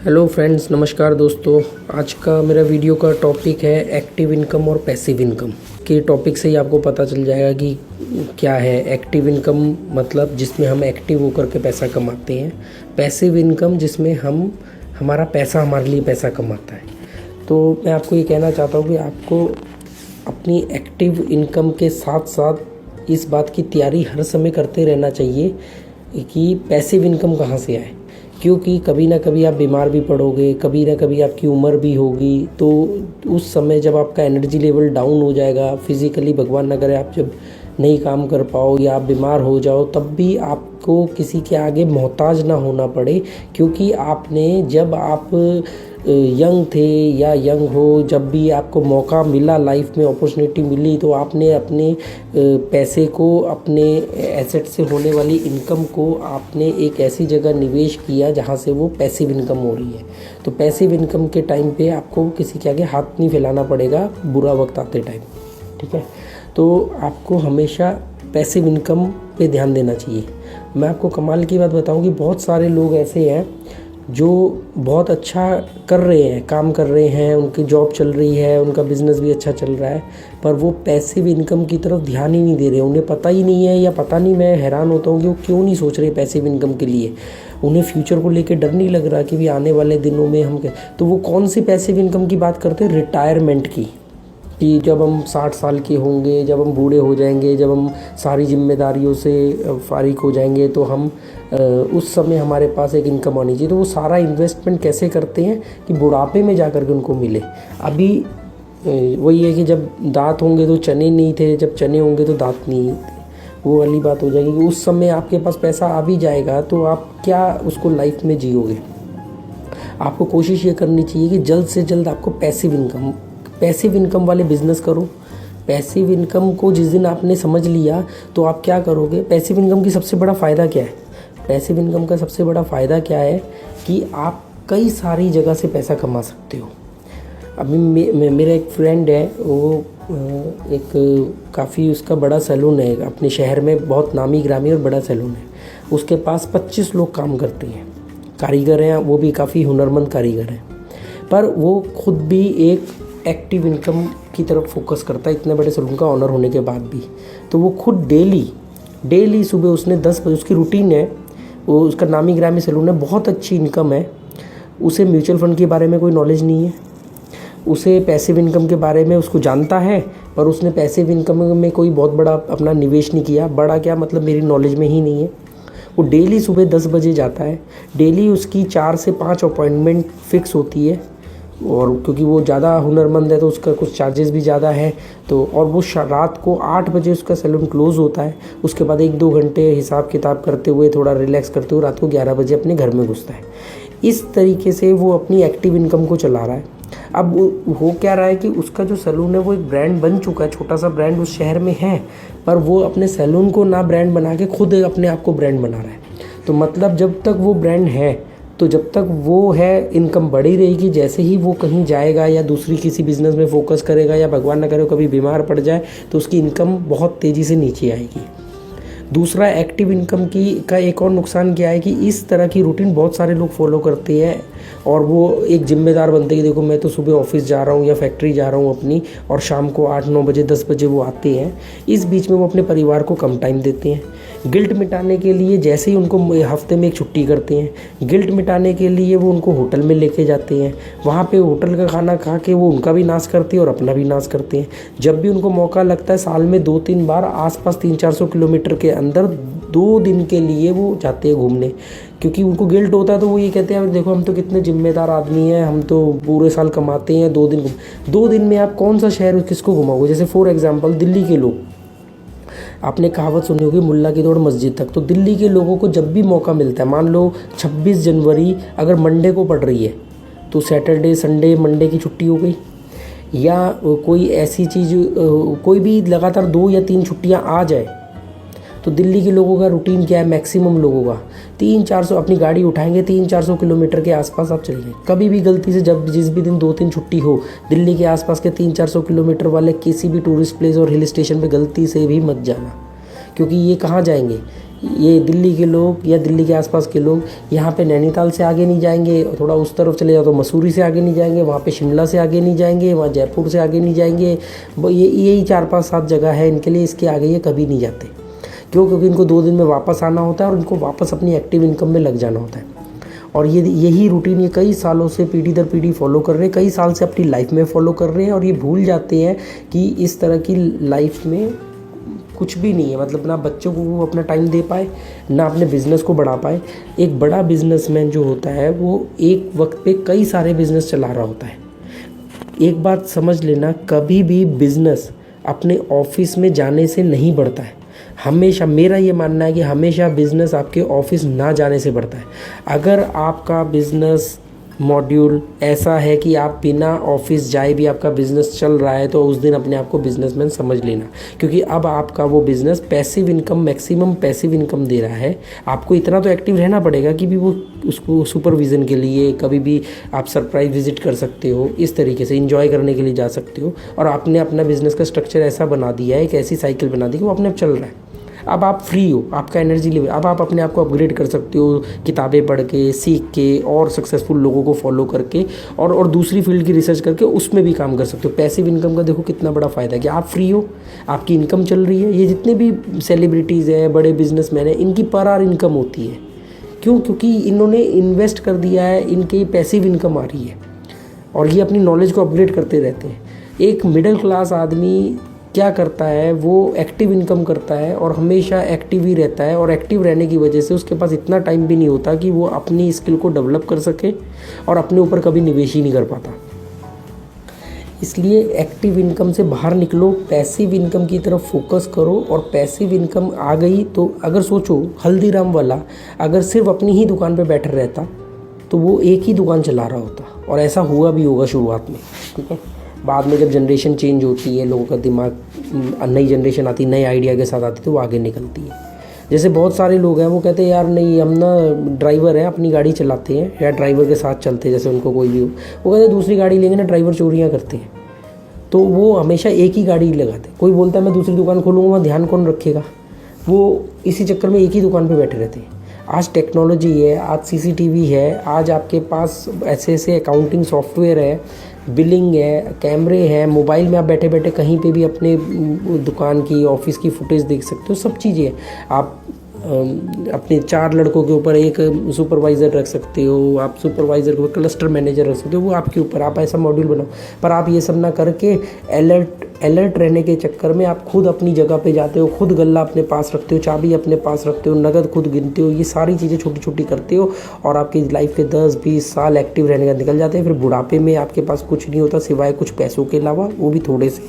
Hello friends, नमस्कार दोस्तों। आज का मेरा वीडियो का टॉपिक है एक्टिव इनकम और पैसिव इनकम। के टॉपिक से ही आपको पता चल जाएगा कि क्या है एक्टिव इनकम, मतलब जिसमें हम एक्टिव होकर के पैसा कमाते हैं। पैसिव इनकम जिसमें हमारा पैसा हमारे लिए पैसा कमाता है। तो मैं आपको ये कहना चाहता हूँ कि आपको अपनी एक्टिव इनकम के साथ साथ इस बात की तैयारी हर समय करते रहना चाहिए कि पैसिव इनकम कहाँ से आए, क्योंकि कभी ना कभी आप बीमार भी पड़ोगे, कभी ना कभी आपकी उम्र भी होगी। तो उस समय जब आपका एनर्जी लेवल डाउन हो जाएगा, फिज़िकली भगवान ना करे आप जब नहीं काम कर पाओ या आप बीमार हो जाओ, तब भी आपको किसी के आगे मोहताज ना होना पड़े। क्योंकि आपने जब आप यंग थे या यंग हो, जब भी आपको मौका मिला, लाइफ में अपॉर्चुनिटी मिली, तो आपने अपने पैसे को, अपने एसेट से होने वाली इनकम को आपने एक ऐसी जगह निवेश किया जहां से वो पैसिव इनकम हो रही है। तो पैसिव इनकम के टाइम पे आपको किसी के आगे हाथ नहीं फैलाना पड़ेगा बुरा वक्त आते टाइम, ठीक है। तो आपको हमेशा पैसिव इनकम पे ध्यान देना चाहिए। मैं आपको कमाल की बात बताऊं कि बहुत सारे लोग ऐसे हैं जो बहुत अच्छा कर रहे हैं, काम कर रहे हैं, उनकी जॉब चल रही है, उनका बिज़नेस भी अच्छा चल रहा है, पर वो पैसिव इनकम की तरफ ध्यान ही नहीं दे रहे। उन्हें पता ही नहीं है, या पता नहीं, मैं हैरान होता हूँ कि वो क्यों नहीं सोच रहे पैसिव इनकम के लिए। उन्हें फ्यूचर को लेकर डर नहीं लग रहा कि भी आने वाले दिनों में हम तो वो कौन सी पैसिव इनकम की बात करते हैं? रिटायरमेंट की, कि जब हम 60 साल के होंगे, जब हम बूढ़े हो जाएंगे, जब हम सारी जिम्मेदारियों से फारिग हो जाएंगे, तो हम उस समय हमारे पास एक इनकम आनी चाहिए। तो वो सारा इन्वेस्टमेंट कैसे करते हैं कि बुढ़ापे में जा कर के उनको मिले। अभी वही है कि जब दांत होंगे तो चने नहीं थे, जब चने होंगे तो दांत नहीं थे, वो वाली बात हो जाएगी कि उस समय आपके पास पैसा आ भी जाएगा तो आप क्या उसको लाइफ में जियोगे। आपको कोशिश ये करनी चाहिए कि जल्द से जल्द आपको पैसिव इनकम वाले बिजनेस करो। पैसिव इनकम को जिस दिन आपने समझ लिया तो आप क्या करोगे। पैसिव इनकम की सबसे बड़ा फ़ायदा क्या है? पैसिव इनकम का सबसे बड़ा फ़ायदा क्या है कि आप कई सारी जगह से पैसा कमा सकते हो। अभी मेरा एक फ्रेंड है, वो एक काफ़ी उसका बड़ा सैलून है अपने शहर में, बहुत नामी ग्रामी और बड़ा सैलून है। उसके पास 25 लोग काम करते हैं, कारीगर हैं, वो भी काफ़ी हुनरमंद कारीगर हैं। पर वो खुद भी एक एक्टिव इनकम की तरफ फोकस करता है, इतने बड़े सैलून का ऑनर होने के बाद भी। तो वो खुद डेली सुबह उसने 10 बजे, उसकी रूटीन है, वो उसका नामी ग्रामी सैलून है, बहुत अच्छी इनकम है। उसे म्यूचुअल फंड के बारे में कोई नॉलेज नहीं है, उसे पैसिव इनकम के बारे में उसको जानता है, पर उसने पैसिव इनकम में कोई बहुत बड़ा अपना निवेश नहीं किया। बड़ा क्या मतलब, मेरी नॉलेज में ही नहीं है। वो डेली सुबह 10 बजे जाता है, डेली उसकी 4 से 5 अपॉइंटमेंट फिक्स होती है। और क्योंकि वो ज़्यादा हुनरमंद है तो उसका कुछ चार्जेस भी ज़्यादा है। तो और वो रात को 8 बजे उसका सैलून क्लोज़ होता है। उसके बाद 1-2 घंटे हिसाब किताब करते हुए, थोड़ा रिलैक्स करते हुए, रात को 11 बजे अपने घर में घुसता है। इस तरीके से वो अपनी एक्टिव इनकम को चला रहा है। अब हो क्या रहा है कि उसका जो सैलून है वो एक ब्रांड बन चुका है, छोटा सा ब्रांड उस शहर में है, पर वो अपने सैलून को ना ब्रांड बना के खुद अपने आप को ब्रांड बना रहा है। तो मतलब जब तक वो ब्रांड है, तो जब तक वो है, इनकम बढ़ी रहेगी। जैसे ही वो कहीं जाएगा या दूसरी किसी बिज़नेस में फोकस करेगा, या भगवान ना करे कभी बीमार पड़ जाए, तो उसकी इनकम बहुत तेज़ी से नीचे आएगी। दूसरा, एक्टिव इनकम का एक और नुकसान क्या है कि इस तरह की रूटीन बहुत सारे लोग फॉलो करते हैं और वो एक जिम्मेदार बनते हैं कि देखो मैं तो सुबह ऑफिस जा रहा हूँ या फैक्ट्री जा रहा हूँ अपनी, और शाम को 8-9 बजे 10 बजे वो आते हैं। इस बीच में वो अपने परिवार को कम टाइम देते हैं। गिल्ट मिटाने के लिए जैसे ही उनको हफ्ते में एक छुट्टी करते हैं, गिल्ट मिटाने के लिए वो उनको होटल में लेके जाते हैं। वहाँ पे होटल का खाना खा के वो उनका भी नाश करते हैं और अपना भी नाश करते हैं। जब भी उनको मौका लगता है, साल में 2-3 बार आसपास 300-400 किलोमीटर के अंदर 2 दिन के लिए वो जाते हैं घूमने, क्योंकि उनको गिल्ट होता है। तो वो ये कहते हैं देखो हम तो कितने जिम्मेदार आदमी हैं, हम तो पूरे साल कमाते हैं, 2 दिन में आप कौन सा शहर किसको घुमाओगे। जैसे फॉर एग्जांपल दिल्ली के लोग, आपने कहावत सुनी होगी, मुल्ला की दौड़ मस्जिद तक। तो दिल्ली के लोगों को जब भी मौका मिलता है, मान लो 26 जनवरी अगर मंडे को पड़ रही है, तो सैटरडे संडे मंडे की छुट्टी हो गई, या कोई ऐसी चीज़, कोई भी लगातार 2 या 3 छुट्टियां आ जाए, तो दिल्ली के लोगों का रूटीन क्या है, मैक्सिमम लोगों का 300-400 अपनी गाड़ी उठाएंगे, 300-400 किलोमीटर के आसपास आप चल जाएं। कभी भी गलती से जब जिस भी दिन 2-3 छुट्टी हो, दिल्ली के आसपास के 300-400 किलोमीटर वाले किसी भी टूरिस्ट प्लेस और हिल स्टेशन पे गलती से भी मत जाना, क्योंकि ये कहाँ जाएंगे, ये दिल्ली के लोग या दिल्ली के आसपास के लोग यहाँ पे नैनीताल से आगे नहीं जाएंगे, थोड़ा उस तरफ चले जाओ तो मसूरी से आगे नहीं जाएंगे, वहाँ पे शिमला से आगे नहीं जाएंगे, वहाँ जयपुर से आगे नहीं जाएंगे। वो यही 4-5-7 जगह है इनके लिए, इसके आगे ये कभी नहीं जाते। क्यों? क्योंकि इनको 2 दिन में वापस आना होता है और इनको वापस अपनी एक्टिव इनकम में लग जाना होता है। और यही रूटीन ये कई सालों से पीढ़ी दर पीढ़ी फॉलो कर रहे हैं, कई साल से अपनी लाइफ में फॉलो कर रहे हैं। और ये भूल जाते हैं कि इस तरह की लाइफ में कुछ भी नहीं है, मतलब ना बच्चों को वो अपना टाइम दे पाए, ना अपने बिज़नेस को बढ़ा पाए। एक बड़ा बिजनेसमैन जो होता है वो एक वक्त पे कई सारे बिजनेस चला रहा होता है। एक बात समझ लेना, कभी भी बिजनेस अपने ऑफिस में जाने से नहीं बढ़ता है। हमेशा मेरा ये मानना है कि हमेशा बिज़नेस आपके ऑफिस ना जाने से बढ़ता है। अगर आपका बिज़नेस मॉड्यूल ऐसा है कि आप बिना ऑफिस जाए भी आपका बिज़नेस चल रहा है, तो उस दिन अपने आप को बिजनेसमैन समझ लेना, क्योंकि अब आपका वो business passive income, maximum passive income दे रहा है। आपको इतना तो एक्टिव रहना पड़ेगा कि भी वो उसको सुपरविज़न के लिए कभी भी आप सरप्राइज विजिट कर सकते हो, इस तरीके से इंजॉय करने के लिए जा सकते हो। और आपने अपना बिज़नेस का स्ट्रक्चर ऐसा बना दिया है, एक ऐसी साइकिल बना दी कि वो अपने आप चल रहा है। अब आप फ्री हो, आपका एनर्जी लेवल, अब आप अपने आप को अपग्रेड कर सकते हो किताबें पढ़ के, सीख के, और सक्सेसफुल लोगों को फॉलो करके, और दूसरी फील्ड की रिसर्च करके उसमें भी काम कर सकते हो। पैसिव इनकम का देखो कितना बड़ा फ़ायदा है कि आप फ्री हो, आपकी इनकम चल रही है। ये जितने भी सेलिब्रिटीज़ हैं, बड़े बिजनेसमैन हैं, इनकी पर आवर इनकम होती है। क्यों? क्योंकि इन्होंने इन्वेस्ट कर दिया है, इनकी पैसिव इनकम आ रही है और ये अपनी नॉलेज को अपग्रेड करते रहते हैं। एक मिडिल क्लास आदमी क्या करता है, वो एक्टिव इनकम करता है और हमेशा एक्टिव ही रहता है। और एक्टिव रहने की वजह से उसके पास इतना टाइम भी नहीं होता कि वो अपनी स्किल को डेवलप कर सके, और अपने ऊपर कभी निवेश ही नहीं कर पाता। इसलिए एक्टिव इनकम से बाहर निकलो, पैसिव इनकम की तरफ फोकस करो। और पैसिव इनकम आ गई तो अगर सोचो, हल्दीराम वाला अगर सिर्फ अपनी ही दुकान पर बैठा रहता तो वो एक ही दुकान चला रहा होता, और ऐसा हुआ भी होगा शुरुआत में, ठीक है। बाद में जब जनरेशन चेंज होती है, लोगों का दिमाग, नई जनरेशन आती है, नए आइडिया के साथ आती है, तो वो आगे निकलती है। जैसे बहुत सारे लोग हैं वो कहते हैं यार नहीं, हम ना ड्राइवर हैं, अपनी गाड़ी चलाते हैं या ड्राइवर के साथ चलते हैं, जैसे उनको कोई भी हो। वो कहते हैं दूसरी गाड़ी लेंगे ना, ड्राइवर चोरियाँ करते हैं, तो वो हमेशा एक ही गाड़ी लगाते हैं। कोई बोलता है मैं दूसरी दुकान खोलूँगा, वहाँ ध्यान कौन रखेगा, वो इसी चक्कर में एक ही दुकान पर बैठे रहते हैं। आज टेक्नोलॉजी है, आज सीसीटीवी है, आज आपके पास ऐसे ऐसे अकाउंटिंग सॉफ्टवेयर है, बिलिंग है, कैमरे हैं, मोबाइल में आप बैठे बैठे कहीं पे भी अपने दुकान की, ऑफिस की फुटेज देख सकते हो, सब चीज़ें। आप अपने 4 लड़कों के ऊपर एक सुपरवाइज़र रख सकते हो, आप सुपरवाइज़र के ऊपर क्लस्टर मैनेजर रख सकते हो, वो आपके ऊपर, आप ऐसा मॉड्यूल बनाओ। पर आप ये सब ना करके अलर्ट रहने के चक्कर में आप खुद अपनी जगह पे जाते हो, खुद गल्ला अपने पास रखते हो, चाबी अपने पास रखते हो, नगद खुद गिनते हो, ये सारी चीज़ें छोटी छोटी करते हो, और आपकी लाइफ के 10-20 साल एक्टिव रहने का निकल जाते हैं। फिर बुढ़ापे में आपके पास कुछ नहीं होता सिवाय कुछ पैसों के अलावा, वो भी थोड़े से,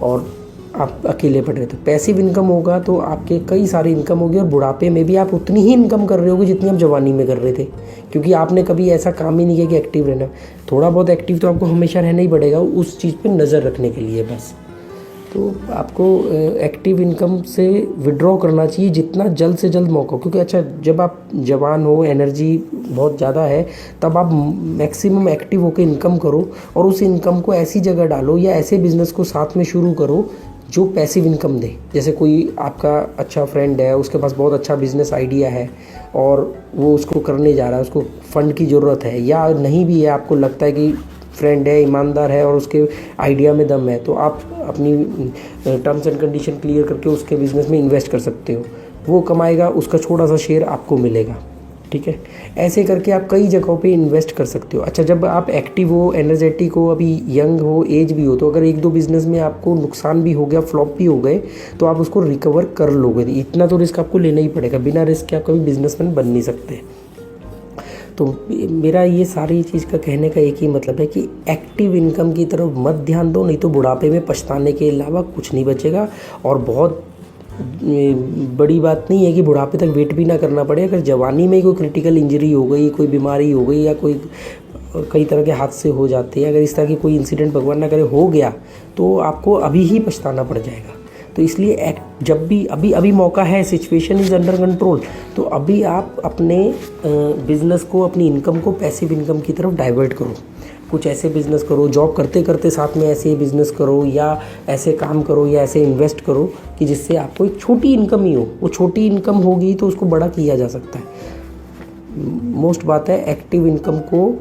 और आप अकेले पड़ रहे थे। पैसिव इनकम होगा तो आपके कई सारी इनकम होगी, और बुढ़ापे में भी आप उतनी ही इनकम कर रहे होगे जितनी आप जवानी में कर रहे थे, क्योंकि आपने कभी ऐसा काम ही नहीं किया कि एक्टिव रहना। थोड़ा बहुत एक्टिव तो आपको हमेशा रहना ही पड़ेगा, उस चीज़ पे नज़र रखने के लिए बस। तो आपको एक्टिव इनकम से विड्रॉ करना चाहिए जितना जल्द से जल्द मौका, क्योंकि अच्छा जब आप जवान हो, एनर्जी बहुत ज़्यादा है, तब आप मैक्सिमम एक्टिव होकर इनकम करो, और उस इनकम को ऐसी जगह डालो या ऐसे बिज़नेस को साथ में शुरू करो जो पैसिव इनकम दे। जैसे कोई आपका अच्छा फ्रेंड है, उसके पास बहुत अच्छा बिज़नेस आइडिया है और वो उसको करने जा रहा है, उसको फ़ंड की ज़रूरत है, या नहीं भी है, आपको लगता है कि फ्रेंड है, ईमानदार है और उसके आइडिया में दम है, तो आप अपनी टर्म्स एंड कंडीशन क्लियर करके उसके बिज़नेस में इन्वेस्ट कर सकते हो। वो कमाएगा, उसका छोटा सा शेयर आपको मिलेगा, ठीक है। ऐसे करके आप कई जगहों पे इन्वेस्ट कर सकते हो। अच्छा, जब आप एक्टिव हो, एनर्जेटिक हो, अभी यंग हो, एज भी हो, तो अगर 1-2 बिज़नेस में आपको नुकसान भी हो गया, फ्लॉप भी हो गए, तो आप उसको रिकवर कर लोगे। इतना तो रिस्क आपको लेना ही पड़ेगा, बिना रिस्क के आप कभी बिजनेसमैन बन नहीं सकते। तो मेरा ये सारी चीज़ का कहने का एक ही मतलब है कि एक्टिव इनकम की तरफ मत ध्यान दो, नहीं तो बुढ़ापे में पछताने के अलावा कुछ नहीं बचेगा। और बहुत बड़ी बात नहीं है कि बुढ़ापे तक वेट भी ना करना पड़े। अगर जवानी में कोई क्रिटिकल इंजरी हो गई, कोई बीमारी हो गई, या कोई कई तरह के हादसे हो जाते हैं, अगर इस तरह की कोई इंसिडेंट भगवान ना करे हो गया, तो आपको अभी ही पछताना पड़ जाएगा। तो इसलिए जब भी अभी अभी मौका है, सिचुएशन इज़ अंडर कंट्रोल, तो अभी आप अपने बिजनेस को, अपनी इनकम को पैसिव इनकम की तरफ डाइवर्ट करो। कुछ ऐसे बिज़नेस करो, जॉब करते करते साथ में ऐसे बिज़नेस करो, या ऐसे काम करो, या ऐसे इन्वेस्ट करो कि जिससे आपको एक छोटी इनकम ही हो। वो छोटी इनकम होगी तो उसको बड़ा किया जा सकता है। मोस्ट बात है, एक्टिव इनकम को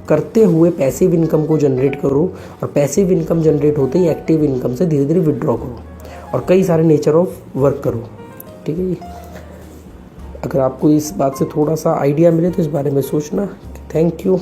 करते हुए पैसिव इनकम को जनरेट करो, और पैसिव इनकम जनरेट होते ही एक्टिव इनकम से धीरे धीरे विड्रॉ करो, और कई सारे नेचर ऑफ वर्क करो। ठीक है जी। अगर आपको इस बात से थोड़ा सा आइडिया मिले तो इस बारे में सोचना। Thank you.